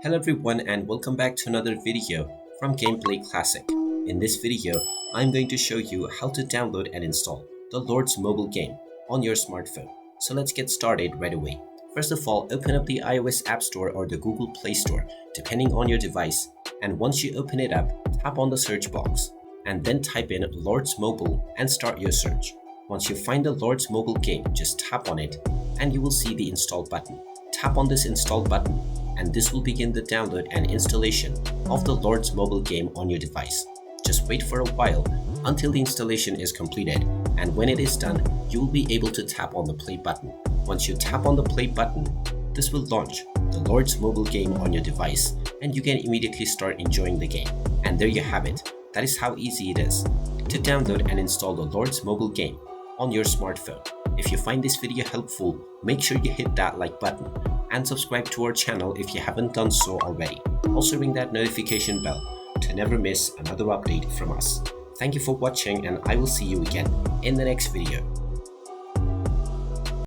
Hello everyone and welcome back to another video from Gameplay Classic. In this video, I'm going to show you how to download and install the Lords mobile game on your smartphone. So let's get started right away. First of all, open up the iOS App Store or the Google Play Store, depending on your device. And once you open it up, tap on the search box and then type in Lords Mobile and start your search. Once you find the Lords mobile game, just tap on it and you will see the install button. Tap on this install button and this will begin the download and installation of the Lords mobile game on your device. Just wait for a while until the installation is completed, and when it is done, you will be able to tap on the play button. Once you tap on the play button, this will launch the Lords mobile game on your device and you can immediately start enjoying the game. And there you have it. That is how easy it is to download and install the Lords mobile game on your smartphone. If you find this video helpful, make sure you hit that like button and subscribe to our channel if you haven't done so already. Also ring that notification bell to never miss another update from us. Thank you for watching and I will see you again in the next video.